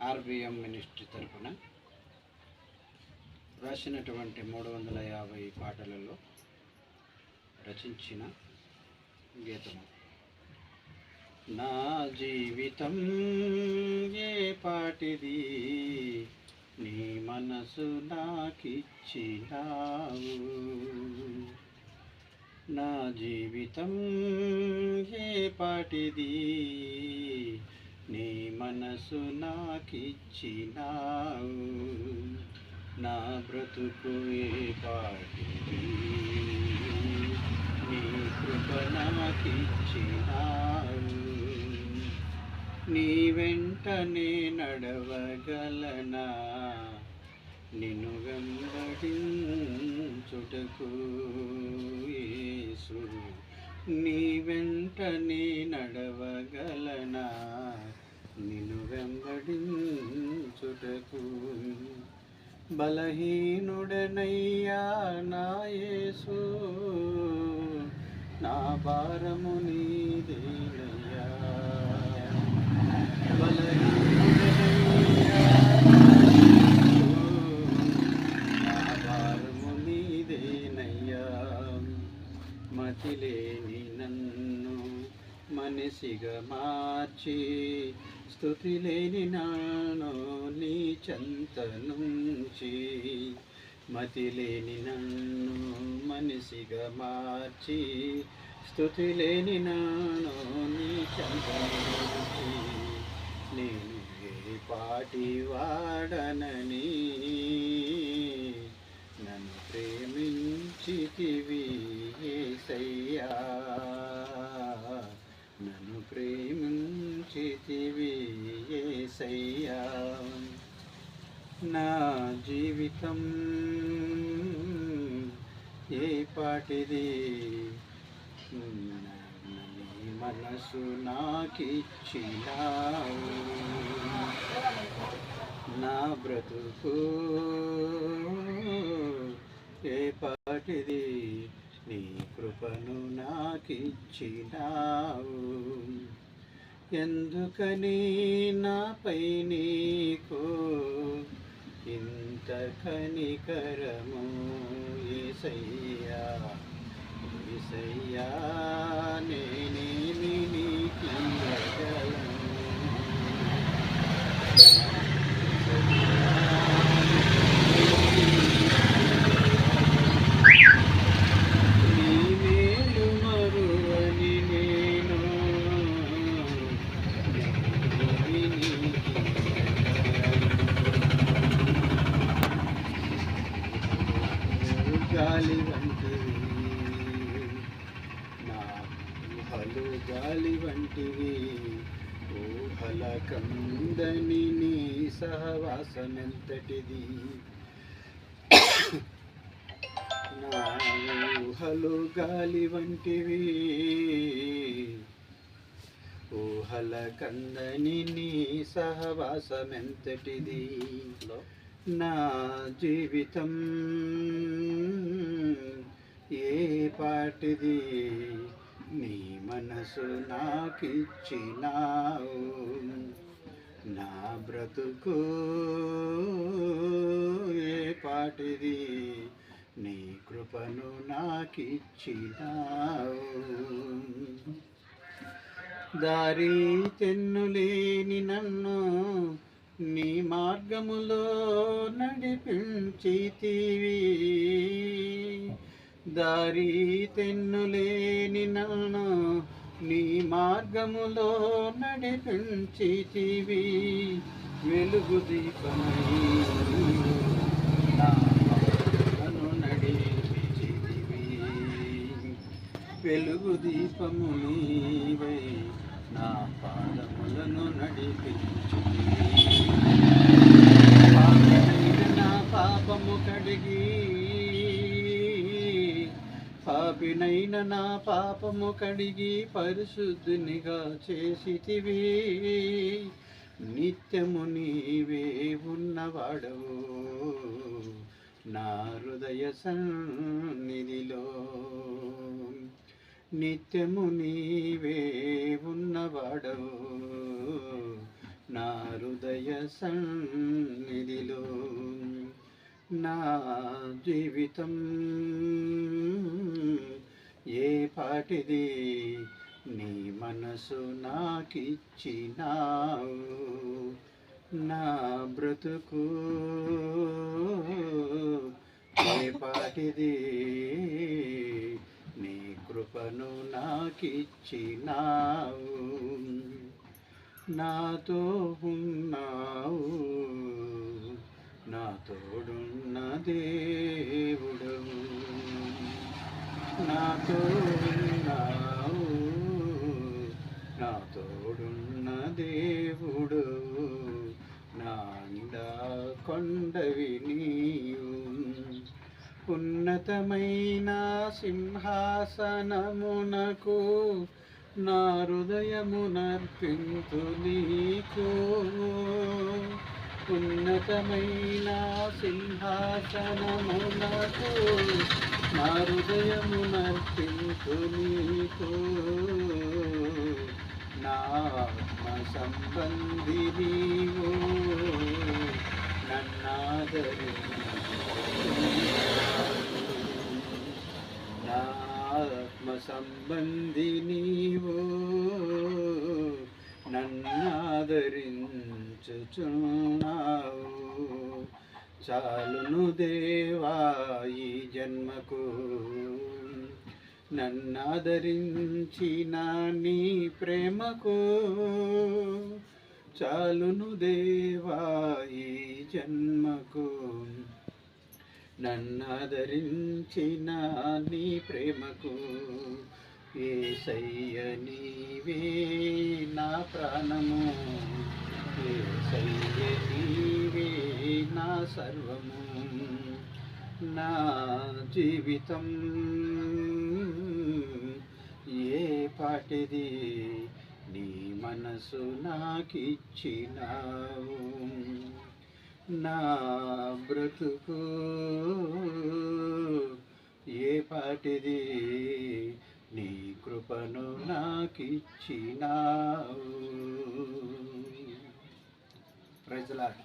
RBM ministry తరఫున రాసినటువంటి 350 పాటలలో రచించిన గీతము. నా జీవితం ఏ పాటిది, నీ మనసు నాకిచ్చినావు. నా జీవితం ఏ పాటిది, నీ మనసు నాకిచ్చినావు. నా బ్రతుకు ఏ పాటిది, నీ కృప నాకిచ్చినావు. నీ వెంటనే నడవగలనా, నిన్ను వెంబడించుటకు యేసు. నీ వెంటనే నడవగలనా, నిన్ను వెంబడించుటకు. బలహీనుడనయ్యా నా యేసు, నా భారము నీదేనయ్యా. బలహీనుడనయ్యా నా భారము నీదేనయ్యా. మతిలేని నన్ను మనిషిగా మార్చి, స్తుతి లేని నాను నీ చెంత నుంచి. మతి లేని నన్ను మనిషిగా మార్చి, స్తుతి లేని నాను నీ చెంత నుంచి. నేను ఏ పాటి వాడనని నన్ను ప్రేమించితివి యేసయ్యా. నన్ను ప్రేమించితివి యేసయ్యా. నా జీవితం ఏ పాటిది, నీ మనసు నాకిచ్చినావు. నా బ్రతుకు ఏ పాటిది, నీ కృపను నాకిచ్చినావు. ఎందుకని నాపై నీకు ఇంత కనికరము యేసయ్యా. యేసయ్యా నేనేమి నీకివ్వగలను. నీ మేలు మరువని నేను గాలి వంటివి, నా ఊహలు గాలి వంటివి. ఊహల కందని నీ సహవాసమెంతటిది. నా ఊహలు గాలి వంటివి, ఊహల కందని నీ సహవాసమెంతటిది. నా జీవితం ఏ పాటిది, నీ మనసు నాకిచ్చినావు. నా బ్రతుకు ఏ పాటిది, నీ కృపను నాకిచ్చినావు. దారి తెన్నులేని నన్ను నీ మార్గములో నడిపించితివి. దారి తెన్నులేని నన్ను నీ మార్గములో నడిపించితివి. వెలుగు దీపమై నన్ను నడిపించితివి. వెలుగు దీపము నీవై నా పాదములను నడిపించితివి. నా పాపము కడిగి, పాపినైన నా పాపము కడిగి పరిశుద్ధునిగా చేసితివి. నిత్యము నీవే ఉన్నవాడవు నా హృదయ సన్నిధిలో. నిత్యము నీవే ఉన్నవాడవు నా హృదయ సన్నిధిలో నా జీవితం ఏ పాటిది నీ మనసు నాకిచ్చినావు నా బ్రతుకు ఏ పాటిది నీ కృపను నాకిచ్చినావు నాతో ఉన్నావు నా తోడున్న దేవుడవు నాతో ఉన్నావు నా తోడున్న దేవుడవు నా అండా కొండవి నీవు ఉన్నతమైన సింహాసనమునకు నా హృదయమునర్పింతు నీకు ఉన్నతమైన సింహాసనమునకు నా హృదయమునర్పింతు నీకు నా ఆత్మ సంబంధి నీవు నా ఆత్మ సంబంధి నీవు నన్నాదరించుచున్నావు చాలును దేవా ఈ జన్మకు నన్నాదరించిన నీ ప్రేమకు చాలును దేవా ఈ జన్మకు నన్నాదరించిన నీ ప్రేమకు యేసయ్య నీవే నా ప్రాణము యేసయ్య నీవే నా సర్వము నా జీవితం ఏ పాటిది నీ మనసు నాకిచ్చినావు నా బ్రతుకు ఏ పాటిది నీ కృపను నాకిచ్చినావు. Praise the lord.